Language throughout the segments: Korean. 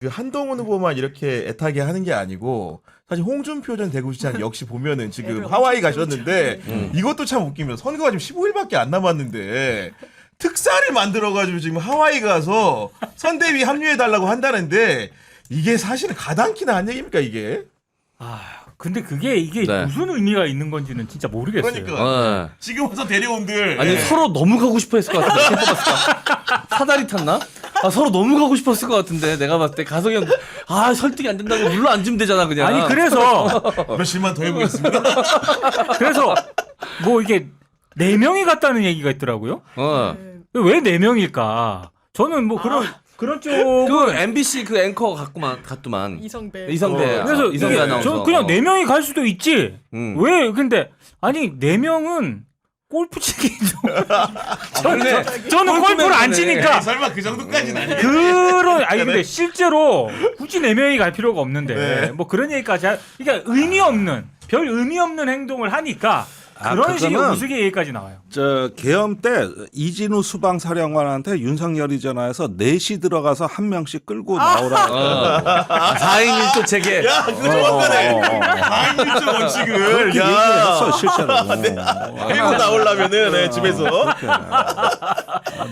그 한동훈 후보만 이렇게 애타게 하는 게 아니고 사실 홍준표 전 대구시장 역시 보면은 지금 하와이 가셨는데 이것도 참 웃기면 선거가 지금 15일밖에 안 남았는데 특사를 만들어가지고 지금 하와이 가서 선대위 합류해달라고 한다는데 이게 사실은 가당키나 한 얘기입니까 이게? 아, 근데 이게 네. 무슨 의미가 있는 건지는 진짜 모르겠어요. 그러니까 네. 지금 와서 데려온들 아니 서로 너무 가고 싶어 했을 것 같은데 뽑았을까? 사다리 탔나? 아 서로 너무 가고 싶었을 것 같은데 내가 봤을 때 가서 그냥 설득이 안 된다고 물로 앉으면 되잖아 그냥. 아니 그래서 몇십만 더 해보겠습니다. 뭐 이게 4명이 갔다는 얘기가 있더라고요. 왜 4명일까? 저는 뭐 그런 쪽 그 MBC 그 앵커 갔구만. 이성배. 그래서 이성배 이게 아나운서. 저 그냥 4명이 갈 수도 있지. 왜 근데 아니 4명은 골프 치기 저는 골프를 안 치니까 설마 그 정도까지는 아니에요. 근데 실제로 굳이 4명이 갈 필요가 없는데 네. 뭐 그런 얘기까지 그러니까 별 의미 없는 행동을 하니까 그런 식의 그거는 우스갯 얘기까지 나와요. 저 계엄 때 이진우 수방사령관한테 윤석열이 전화해서 4시 들어가서 한 명씩 끌고 나오라. 4인 1조 체계. 야 그거 정확하네. 4인일조 원칙을 그렇게 얘기를 했어 실제로. 끌고 나오려면은 네, 집에서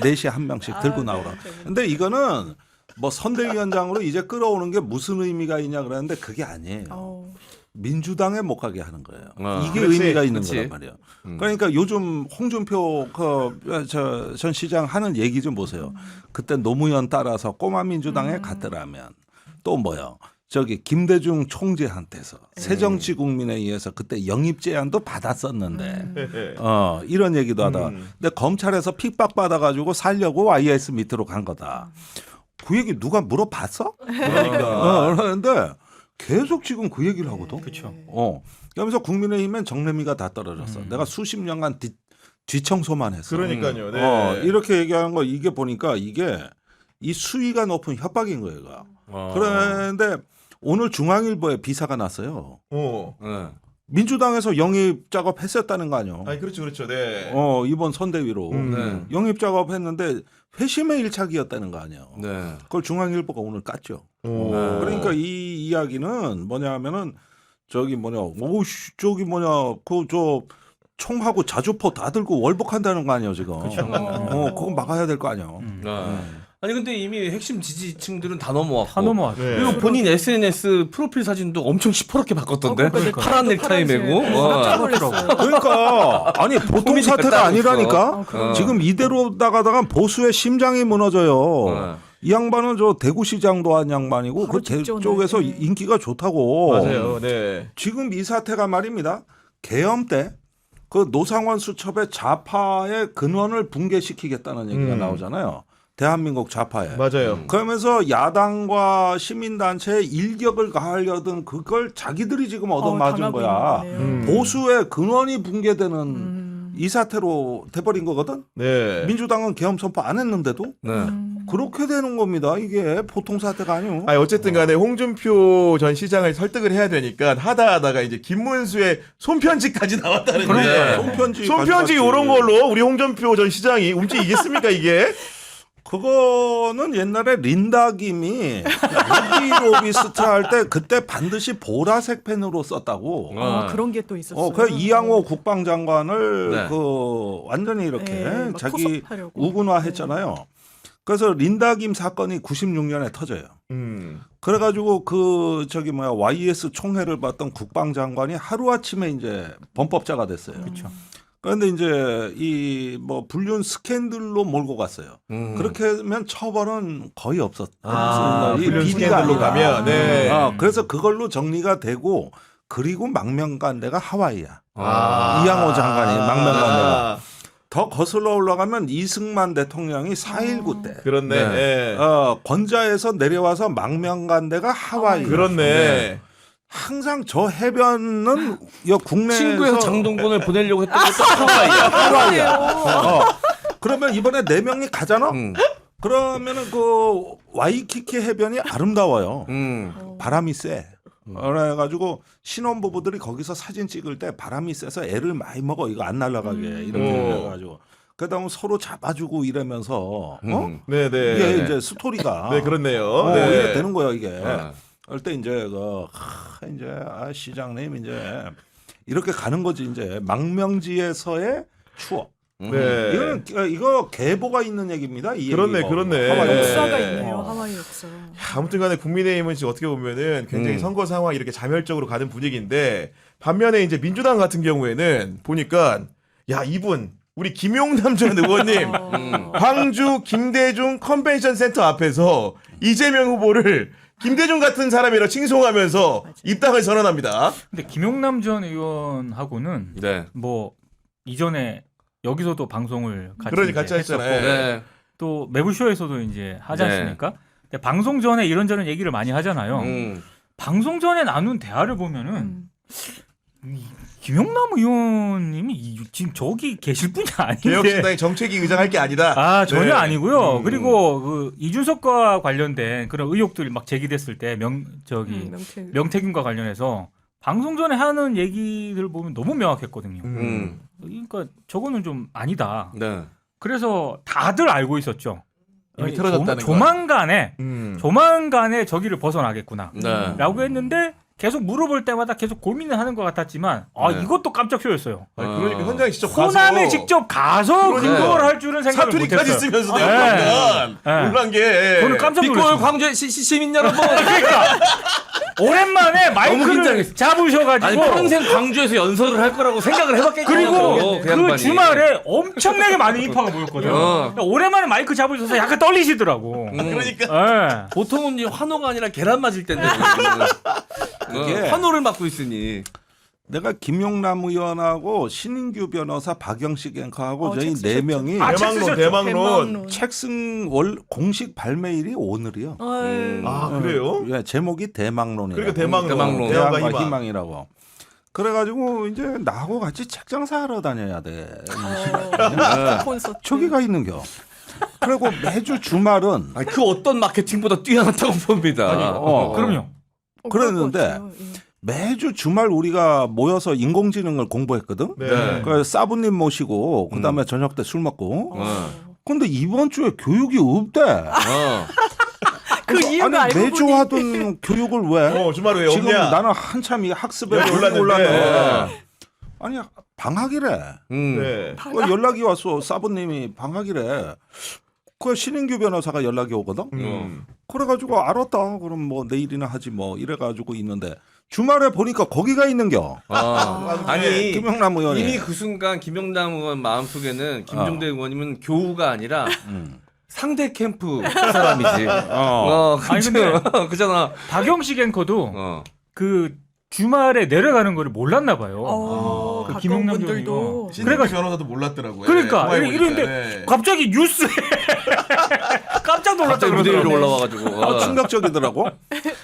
4시에 한 명씩 들고 나오라. 근데 이거는 뭐 선대위원장으로 이제 끌어오는 게 무슨 의미가 있냐 그러는데 그게 아니에요. 민주당에 못 가게 하는 거예요. 이게 그렇지, 의미가 있는 그렇지. 거란 말이에요. 그러니까 요즘 홍준표 전 시장 하는 얘기 좀 보세요. 그때 노무현 따라서 꼬마 민주당에 갔더라면 또 뭐요? 저기 김대중 총재한테서 새정치국민에 의해서 그때 영입 제안도 받았었는데 이런 얘기도 하다. 근데 검찰에서 핍박 받아가지고 살려고 YS 밑으로 간 거다. 그 얘기 누가 물어봤어? 그러니까 그런데 계속 지금 그 얘기를 하거든. 그렇죠. 그러면서 국민의힘엔 정례미가 다 떨어졌어. 내가 수십 년간 뒤청소만 했어. 그러니까요. 네. 이렇게 얘기하는 거 이게 보니까 이게 이 수위가 높은 협박인 거예요. 얘가. 그런데 오늘 중앙일보에 비사가 났어요. 민주당에서 영입 작업 했었다는 거 아니에요. 아니 그렇죠. 네. 이번 선대위로 네. 영입 작업했는데 회심의 일착이었다는 거 아니에요. 네. 그걸 중앙일보가 오늘 깠죠. 오. 그러니까 이 이야기는 뭐냐면은 그 저 총하고 자주포 다 들고 월복한다는 거 아니에요 지금. 그거 막아야 될 거 아니에요. 아니 근데 이미 핵심 지지층들은 다 넘어왔고. 다 넘어왔죠. 네. 그리고 본인 SNS 프로필 사진도 엄청 시퍼렇게 바꿨던데. 파란 넥타이 메고. 깜짝 놀랐어요. 그러니까 아니 보통 사태가 아니라니까. 지금 이대로 나가다가 보수의 심장이 무너져요. 이 양반은 저 대구시장도 한 양반이고 바로 그 직전에. 쪽에서 인기가 좋다고. 맞아요. 네. 지금 이 사태가 말입니다. 계엄 때 그 노상원 수첩의 좌파의 근원을 붕괴시키겠다는 얘기가 나오잖아요. 대한민국 좌파에. 맞아요. 그러면서 야당과 시민단체의 일격을 가하려던 그걸 자기들이 지금 얻어맞은 당하고 거야. 있는 거네요. 보수의 근원이 붕괴되는 이 사태로 돼버린 거거든. 네. 민주당은 계엄 선포 안 했는데도 네. 그렇게 되는 겁니다. 이게 보통 사태가 아니에요. 아니 어쨌든 간에 홍준표 전 시장을 설득을 해야 되니까 하다가 이제 김문수의 손편지까지 나왔다는데 손편지 손편지 이런 걸로 우리 홍준표 전 시장이 움직이겠습니까 이게? 그거는 옛날에 린다 김이 루비 로비스트 할 때 그때 반드시 보라색 펜으로 썼다고. 그런 게 또 있었어요. 그 이양호 국방장관을 네. 그 완전히 이렇게 네, 막 자기 포섭하려고. 우군화했잖아요. 그래서 린다 김 사건이 96년에 터져요. 그래가지고 YS 총회를 봤던 국방장관이 하루아침에 이제 범법자가 됐어요. 그렇죠. 그런데 이제 이 불륜 스캔들로 몰고 갔어요. 그렇게 하면 처벌은 거의 없었습니다. 이 불륜 비리가 스캔들로 아니라. 가면 네. 그래서 그걸로 정리가 되고 그리고 망명간 데가 하와이야. 아. 이양호 장관이 망명간 데가. 아. 더 거슬러 올라가면 이승만 대통령이 4.19 때 그렇네. 네. 권자에서 내려와서 망명간 데가 하와이. 그렇네. 항상 저 해변은 국내에서 친구에서 장동건을 보내려고 했던 것도 하와이야. 그러면 이번에 4명이 가잖아. 그러면은 그 와이키키 해변이 아름다워요. 바람이 세. 그래가지고 신혼부부들이 거기서 사진 찍을 때 바람이 세서 애를 많이 먹어 이거 안 날아가게 이렇게 해가지고 그다음 서로 잡아주고 이러면서 네네. 이게 이제 스토리가 네 그렇네요. 네. 이게 되는 거야 이게. 네. 그럴 때 이제 시장님 이제 이렇게 가는 거지 이제 망명지에서의 추억. 네. 이거 계보가 있는 얘기입니다. 이 그렇네, 얘기가. 그렇네. 하와이 역사가 네. 있네요. 하와이 역사. 아무튼간에 국민의힘은 지금 어떻게 보면은 굉장히 선거 상황이 이렇게 자멸적으로 가는 분위기인데 반면에 이제 민주당 같은 경우에는 보니까 야 이분 우리 김용남 전 의원님 광주 김대중 컨벤션 센터 앞에서 이재명 후보를 김대중 같은 사람이라 칭송하면서 입당을 선언합니다. 근데 김용남 전 의원하고는 네. 뭐 이전에 여기서도 방송을 같이, 그러니까 이제 같이 했잖아요. 했었고 네. 또 매부쇼에서도 이제 하지 네. 않습니까? 근데 방송 전에 이런저런 얘기를 많이 하잖아요. 방송 전에 나눈 대화를 보면은 이 김용남 의원님이 지금 저기 계실 분이 아닌데. 개혁신당의 정책위 의장할 게 아니다. 아 전혀 네. 아니고요. 그리고 그 이준석과 관련된 그런 의혹들이 막 제기됐을 때 명태균과 관련해서 방송 전에 하는 얘기들 보면 너무 명확했거든요. 그러니까 저거는 좀 아니다. 네. 그래서 다들 알고 있었죠. 이미 틀어졌다는 조만간에 저기를 벗어나겠구나. 네. 라고 했는데 계속 물어볼 때마다 계속 고민을 하는 것 같았지만 네. 이것도 깜짝 쇼였어요. 그러니까 현장에 직접 가서 호남에 직접 가서 그러니까. 그걸 할 줄은 생각을 사투리까지 못했어요. 쓰면서 내가 놀란 게 저는 깜짝 빛골 놀랐어요. 광주의 시민 여러분. 그러니까 오랜만에 마이크를 긴장했어. 잡으셔가지고 아니 평생 광주에서 연설을 할 거라고 생각을 해봤겠죠. 그리고 그 양반이. 주말에 엄청나게 많은 인파가 모였거든요. 그러니까 오랜만에 마이크 잡으셔서 약간 떨리시더라고. 그러니까 예. 보통은 환호가 아니라 계란 맞을 텐데 그게 환호를 맡고 있으니. 내가 김용남 의원하고 신인규 변호사 박영식 앵커하고 저희 책 네 쓰셨죠. 명이 아, 책 쓰셨죠. 대망론. 책승 공식 발매일이 오늘이요. 아 그래요? 예, 제목이 대망론이에요. 그러니까 대망론. 대망론. 대화가 대화가 희망. 희망이라고. 그래가지고 이제 나하고 같이 책 장사하러 다녀야 돼. 콘서트. 저기가 있는겨. 그리고 매주 주말은 아니, 그 어떤 마케팅보다 뛰어났다고 봅니다. 그럼요. 그랬는데 매주 주말 우리가 모여서 인공지능을 공부했거든. 네. 그 사부님 모시고 그다음에 저녁 때 술 먹고. 근데 이번 주에 교육이 없대. 그 이유가 아니 알고 매주 보니 하던 교육을 왜? 주말에 왜 지금 없냐? 나는 한참 이 학습에 여기 올랐는데. 올랐는데 아니 방학이래. 네. 그 연락이 왔어. 사부님이 방학이래. 그 신인규 변호사가 연락이 오거든. 그래가지고 알았다. 그럼 뭐 내일이나 하지 뭐 이래가지고 있는데 주말에 보니까 거기가 있는겨. 아니 김용남 의원이. 이미 그 순간 김용남 의원 마음속에는 김종대 의원님은 교우가 아니라 상대 캠프 사람이지. 아니, 근데 그잖아. 박영식 앵커도 그 주말에 내려가는 거를 몰랐나 봐요. 그 가까운 김용남 분들도 그래가 변호사도 몰랐더라고요. 그러니까 통화해 이런데 보니까. 네. 갑자기 뉴스에 깜짝 놀랐다 갑자기 무대 위로 그러더라고요. 올라와가지고. 충격적이더라고.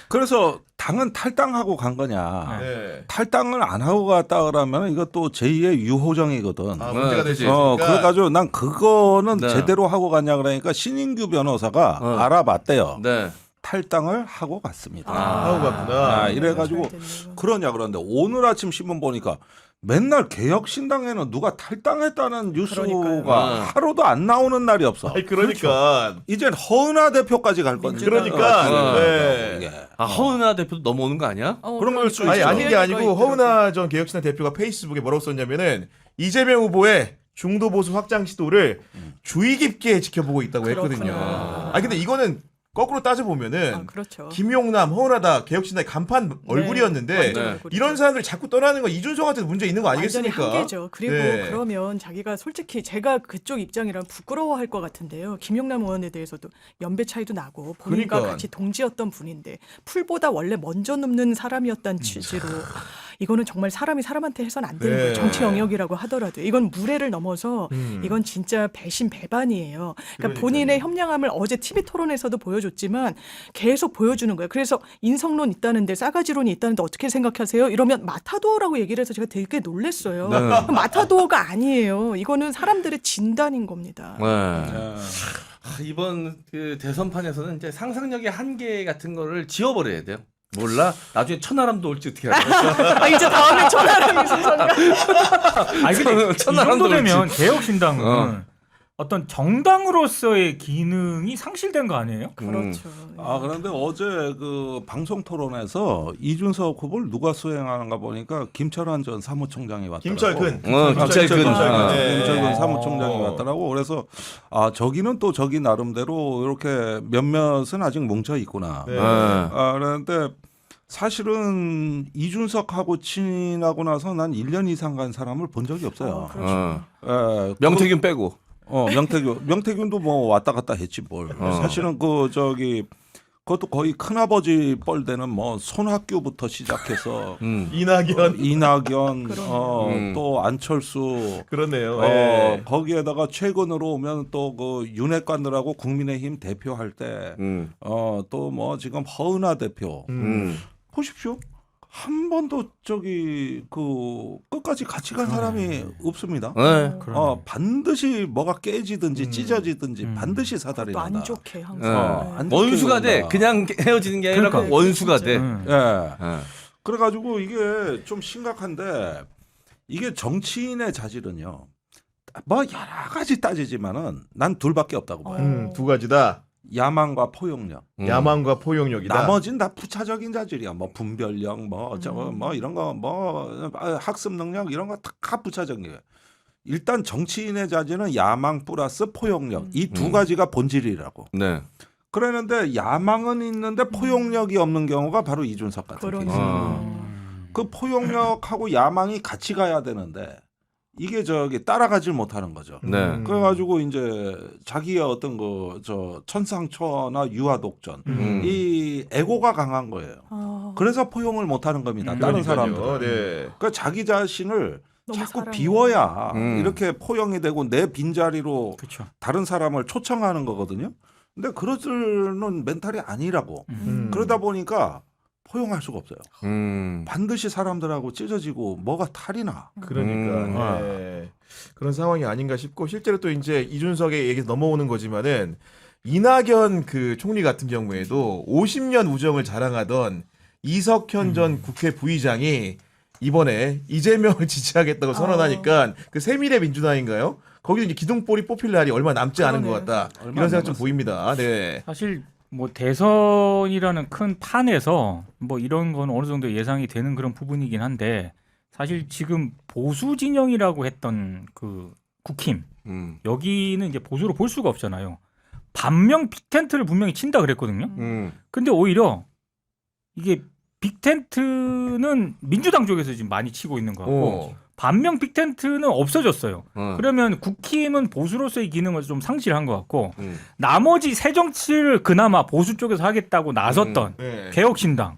그래서 당은 탈당하고 간 거냐. 네. 탈당을 안 하고 갔다 그러면 이것도 제2의 유호정이거든. 아, 문제가 될 수 그치. 있으니까. 그래가지고 난 그거는 네. 제대로 하고 갔냐 그러니까 신인규 변호사가 알아봤대요. 네. 탈당을 하고 갔습니다. 하고 갔구나. 이래가지고 잘 됐네요. 그러냐 그런데 오늘 아침 신문 보니까 맨날 개혁신당에는 누가 탈당했다는 뉴스가 그러니까요. 하루도 안 나오는 날이 없어. 아니 그러니까 이젠 허은하 대표까지 갈 건데. 그러니까 네. 이게. 허은하 대표도 넘어오는 거 아니야? 그런 걸 수 아니 있죠. 아닌 게 아니고 허은하 전 개혁신당 대표가 페이스북에 뭐라고 썼냐면은 이재명 후보의 중도 보수 확장 시도를 주의 깊게 지켜보고 있다고 했거든요. 그렇구나. 아 근데 이거는 거꾸로 따져 보면은 그렇죠. 김용남, 허은하다 개혁신당의 간판 얼굴이었는데 완전 네. 얼굴이죠. 이런 사람들이 자꾸 떠나는 건 이준석한테 문제 있는 거 완전히 아니겠습니까? 한계죠. 그리고 네. 그러면 자기가 솔직히 제가 그쪽 입장이라면 부끄러워할 것 같은데요. 김용남 의원에 대해서도 연배 차이도 나고 본인과 그러니까. 같이 동지였던 분인데 풀보다 원래 먼저 눕는 사람이었다는 취지로 이거는 정말 사람이 사람한테 해서는 안 되는 네. 거예요. 정치 영역이라고 하더라도 이건 무례를 넘어서 이건 진짜 배신 배반이에요. 그러니까 본인의 현명함을 어제 TV 토론에서도 보여줬지만 계속 보여주는 거예요. 그래서 인성론 있다는데 싸가지론이 있다는데 어떻게 생각하세요? 이러면 마타도어라고 얘기를 해서 제가 되게 놀랐어요. 마타도어가 아니에요. 이거는 사람들의 진단인 겁니다. 이번 그 대선판에서는 이제 상상력의 한계 같은 거를 지워버려야 돼요. 몰라? 나중에 천하람도 올지 어떻게 알아? 아, 이제 다음에 천하람이 순서가 아니 근데 이 천하람도 정도 되면 개혁신당은 어떤 정당으로서의 기능이 상실된 거 아니에요? 그렇죠. 아 그런데 어제 그 방송 토론에서 이준석 후보를 누가 수행하는가 보니까 김철환 전 사무총장이 왔더라고. 김철근. 김철근. 김철근 네. 사무총장이 왔더라고. 그래서 아 저기는 또 저기 나름대로 이렇게 몇몇은 아직 뭉쳐 있구나. 네. 아 그런데 사실은 이준석하고 친하고 나서 난 1년 이상 간 사람을 본 적이 없어요. 그렇죠. 명태균 빼고. 명태균도 뭐 왔다 갔다 했지 뭘. 사실은 그 저기 그것도 거의 큰아버지 뻘되는 뭐 손학규부터 시작해서 이낙연 또 안철수 그러네요. 예. 거기에다가 최근으로 오면 또 그 윤핵관들하고 국민의힘 대표할 때 또 뭐 지금 허은하 대표 보십시오. 한 번도 저기 그 끝까지 같이 간 사람이 없습니다. 네. 반드시 뭐가 깨지든지 찢어지든지 반드시 사달이 또 난다. 안 좋게 항상. 안 좋게 원수가 돼. 간다. 그냥 헤어지는 게 아니라 그러니까. 원수가 돼. 예. 그래가지고 이게 좀 심각한데 이게 정치인의 자질은요. 뭐 여러 가지 따지지만은 난 둘밖에 없다고 봐요. 두 가지다. 야망과 포용력. 야망과 포용력이다. 나머진 다 부차적인 자질이야. 뭐 분별력, 뭐 저거 뭐 이런 거, 뭐 학습 능력 이런 거 다 부차적인 게. 일단 정치인의 자질은 야망 플러스 포용력 이 두 가지가 본질이라고. 네. 그러는데 야망은 있는데 포용력이 없는 경우가 바로 이준석 같은 그러네. 케이스. 그 포용력하고 야망이 같이 가야 되는데 이게 저기 따라가질 못하는 거죠. 네. 그래가지고 이제 자기의 어떤 그 저 천상초나 유아독전 이 에고가 강한 거예요. 그래서 포용을 못하는 겁니다. 다른 사람들. 네. 그 자기 자신을 너무 자꾸 사랑해. 비워야 이렇게 포용이 되고 내 빈자리로 그렇죠. 다른 사람을 초청하는 거거든요. 근데 그러는 멘탈이 아니라고. 그러다 보니까 포용할 수가 없어요. 반드시 사람들하고 찢어지고 뭐가 탈이 나. 그러니까 네. 그런 상황이 아닌가 싶고 실제로 또 이제 이준석의 얘기 넘어오는 거지만은 이낙연 그 총리 같은 경우에도 50년 우정을 자랑하던 이석현 전 국회 부의장이 이번에 이재명을 지지하겠다고 선언하니까 그 세밀의 민주당인가요? 거기도 이제 기둥볼이 뽑힐 날이 얼마 남지 않은 것 같다. 이런 생각 좀 보입니다. 네. 사실 뭐 대선이라는 큰 판에서 뭐 이런 건 어느 정도 예상이 되는 그런 부분이긴 한데 사실 지금 보수 진영이라고 했던 그 국힘 여기는 이제 보수로 볼 수가 없잖아요. 반명 빅텐트를 분명히 친다 그랬거든요. 근데 오히려 이게 빅텐트는 민주당 쪽에서 지금 많이 치고 있는 것 같고 반면 빅텐트는 없어졌어요. 그러면 국힘은 보수로서의 기능을 좀 상실한 것 같고 나머지 새 정치를 그나마 보수 쪽에서 하겠다고 나섰던 네. 개혁신당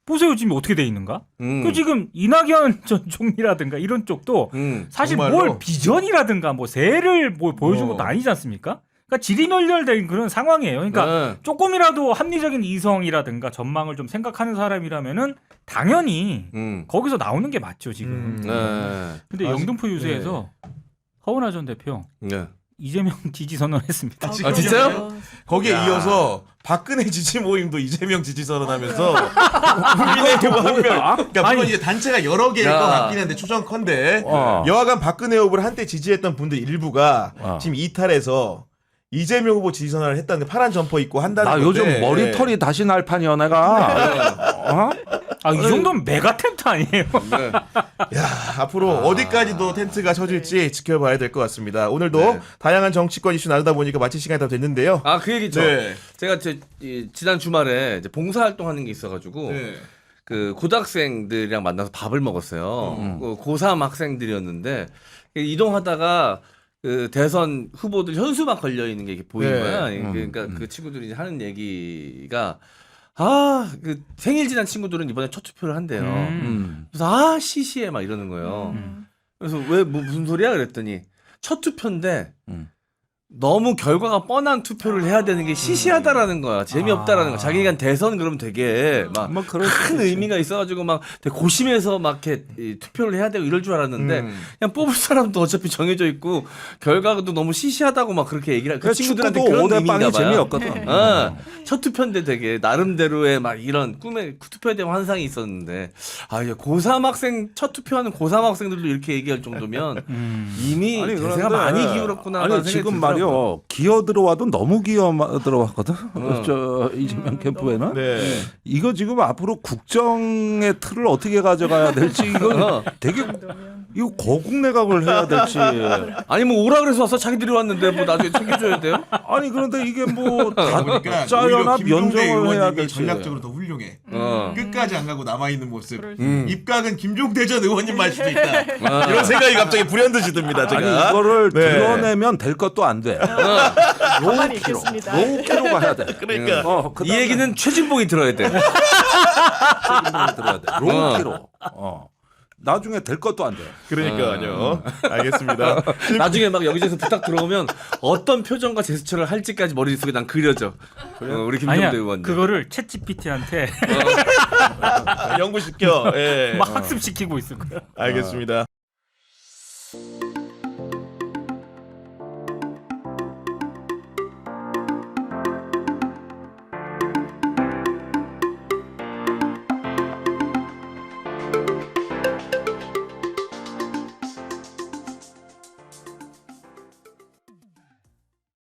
보세요 지금 어떻게 돼 있는가? 그 지금 이낙연 전 총리라든가 이런 쪽도 사실 정말로? 뭘 비전이라든가 뭐 새를 뭐 보여준 것도 아니지 않습니까? 그러니까 지리멸렬된 그런 상황이에요. 그러니까 조금이라도 합리적인 이성이라든가 전망을 좀 생각하는 사람이라면은 당연히 거기서 나오는 게 맞죠 지금. 근데 영등포 유세에서 허은하 전 대표 이재명 지지 선언했습니다. 아 진짜요? 거기에 이어서 박근혜 지지 모임도 이재명 지지 선언하면서 국민의힘 한 명. 그러니까 물론 이제 단체가 여러 개일 것 같긴 한데 추정컨대 여하간 박근혜 후보를 한때 지지했던 분들 일부가 지금 이탈해서 이재명 후보 지지 선언을 했다는데 파란 점퍼 입고 한다는 나 건데. 요즘 머리털이 다시 날 판이야 내가. 이 정도면 메가 텐트 아니에요? 야, 앞으로 어디까지도 텐트가 쳐질지 지켜봐야 될 것 같습니다. 오늘도 다양한 정치권 이슈 나누다 보니까 마칠 시간이 다 됐는데요. 아 그 얘기죠. 네. 제가 지난 주말에 이제 봉사활동하는 게 있어가지고 그 고등학생들이랑 만나서 밥을 먹었어요. 그 고3 학생들이었는데 이동하다가 그 대선 후보들 현수막 걸려 있는 게 이렇게 보이는 거야. 그러니까 그 친구들이 이제 하는 얘기가 그 생일 지난 친구들은 이번에 첫 투표를 한대요. 그래서 시시해 막 이러는 거예요. 그래서 왜 무슨 소리야 그랬더니 첫 투표인데 너무 결과가 뻔한 투표를 해야 되는 게 시시하다라는 거야. 재미없다라는 거야. 자기가 대선 그러면 되게 막 큰 의미가 있어가지고 막 되게 고심해서 막 이렇게 투표를 해야 되고 이럴 줄 알았는데 그냥 뽑을 사람도 어차피 정해져 있고 결과도 너무 시시하다고 막 그렇게 얘기를 그 친구들한테 그런 의미인가 봐요. 재미없거든. 첫 투표인데 되게 나름대로의 막 이런 꿈에 투표에 대한 환상이 있었는데 이제 고3 학생 첫 투표하는 고3 학생들도 이렇게 얘기할 정도면 이미 아니, 대세가 그런데 많이 기울었구나. 아니 지금 말이야 이게요 기어 들어와도 너무 기어 들어왔거든. 저 이재명 캠프에는. 네. 이거 지금 앞으로 국정의 틀을 어떻게 가져가야 될지 이거 되게 이거 거국 내각을 해야 될지. 아니 뭐 오라 그래서 와서 자기들이 왔는데 뭐 나중에 챙겨줘야 돼요? 아니 그런데 이게 뭐다 그러니까 짜여나 오히려 김종대 면정을 해야 의원님이 될지. 전략적으로 더 훌륭해. 끝까지 안 가고 남아 있는 모습. 입각은 김종대 전 의원님만 할 수도 있다. 이런 생각이 갑자기 불현듯이 듭니다. 제가. 아니 이거를 네. 드러내면 될 것도 안 돼. 가만히 있겠습니다. 로우키로 가야 돼. 그러니까. 이 얘기는 최진봉이 들어야 돼. 책임을 들어야 돼. 로우키로. 나중에 될 것도 안 돼. 그러니까요. 알겠습니다. 나중에 막 여기저기서 부탁 들어오면 어떤 표정과 제스처를 할지까지 머릿속에 난 그려져. 우리 김종대 아니야 의원님. 그거를 챗 GPT한테 연구시켜. 예. 막 학습시키고 있을 거야. 알겠습니다.